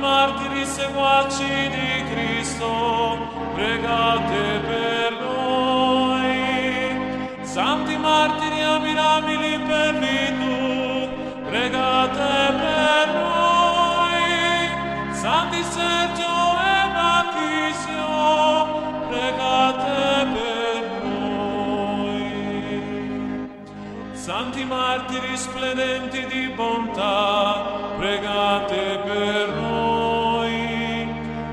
martiri seguaci di Cristo, pregate per noi. Santi martiri ammirabili per virtù, pregate per noi. Santi Sergio e Bachisio, pregate per noi. Santi martiri splendenti di bontà, pregate per noi.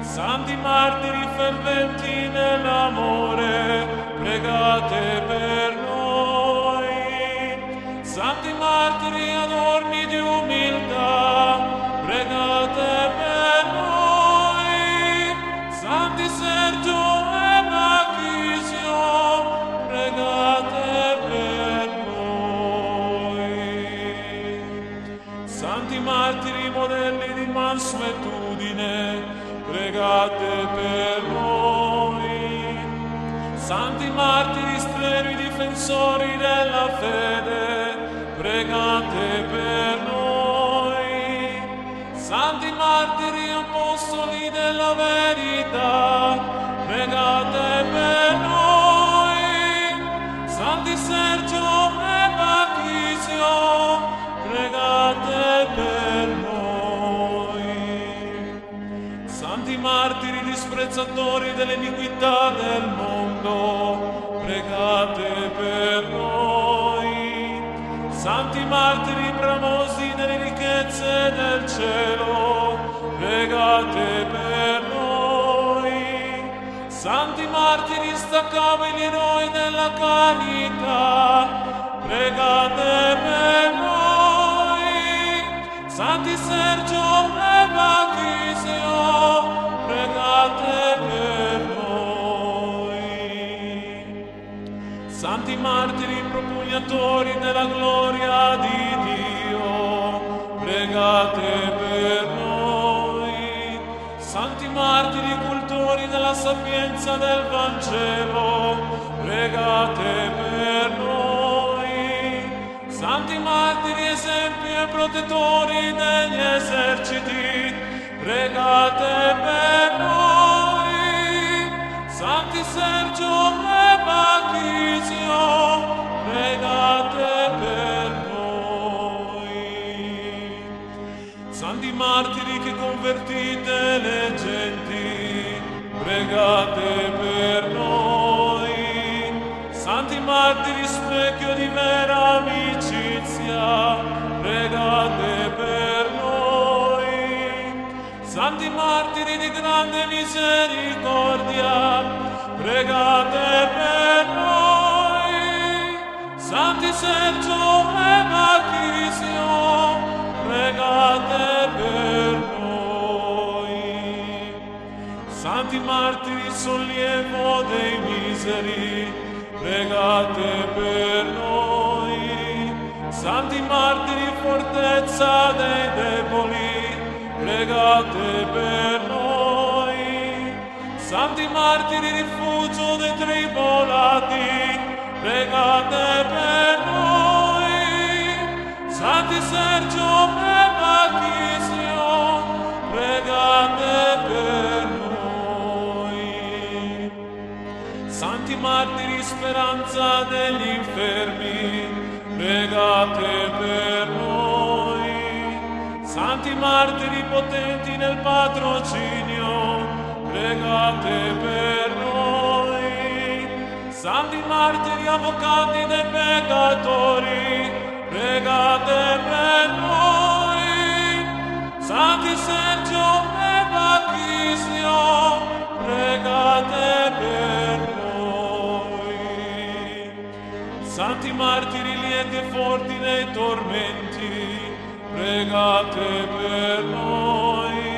Santi martiri ferventi nell'amore, pregate per noi. Santi martiri adorni di umiltà, pregate per noi. Santi Sergio e Bachisio, pregate per noi. Santi martiri modelli di mansuetudine, pregate per noi. Santi martiri strenui difensori della fede, pregate per noi. Santi martiri apostoli della verità, pregate per noi. Santi Sergio e Bachisio, pregate per noi. Santi martiri disprezzatori dell'iniquità del mondo, pregate per noi. Santi martiri bramosi delle ricchezze del cielo, pregate per noi. Santi martiri instancabili eroi della carità, pregate per noi. Santi Sergio e Bachisio, pregate per noi. Santi martiri propugnatori della gloria di Dio, pregate per noi. Santi martiri cultori della sapienza del Vangelo, pregate per noi. Santi martiri esempi e protettori degli eserciti, pregate per noi. Santi Sergio e Bachisio, pregate per noi. Santi martiri che convertite le genti, pregate per noi. Santi martiri specchio di vera amicizia, pregate per noi. Santi martiri di grande misericordia, pregate per noi. Santi Sergio e Bachisio, pregate per noi. Santi martiri sollievo dei miseri, pregate per noi. Santi martiri fortezza dei deboli, pregate per noi. Santi martiri rifugio dei tribolati, pregate per noi. Santi Sergio e Bachisio, pregate per noi. Santi martiri speranza degli infermi, pregate per noi. Santi martiri potenti nel patrocinio, pregate per noi. Santi martiri avvocati dei peccatori, pregate per noi. Santi Sergio e Bachisio, pregate per noi. Santi martiri lieti e forti nei tormenti, pregate per noi.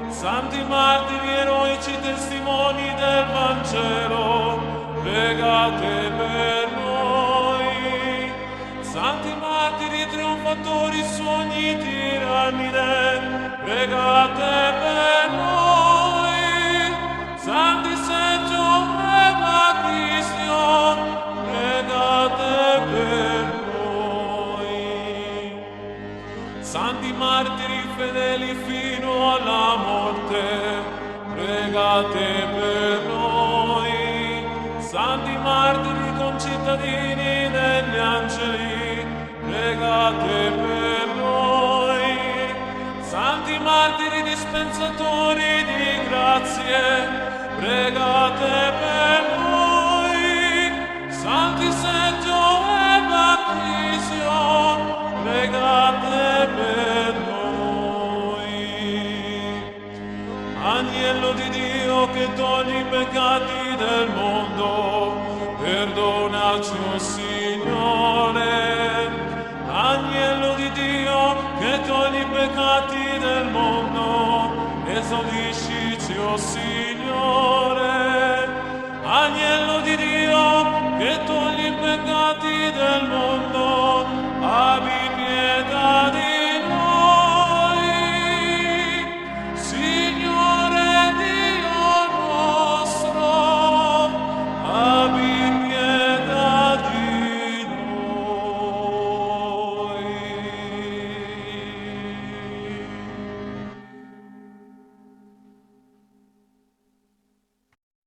Santi martiri eroici testimoni del Vangelo, pregate per noi. Santi martiri trionfatori su ogni tirannide, pregate per noi. Santi Sergio e Bachisio, pregate per noi. santi martiri fedeli fino alla morte, pregate per noi. Santi martiri concittadini degli angeli, pregate per noi. Santi martiri dispensatori di grazie, pregate per noi. Santi Sergio e Battisio, pregate per noi. Agnello di Dio che togli i peccati del mondo, perdonaci, o Signore. Agnello di Dio che togli i peccati del mondo, esaudiscici, o Signore. Agnello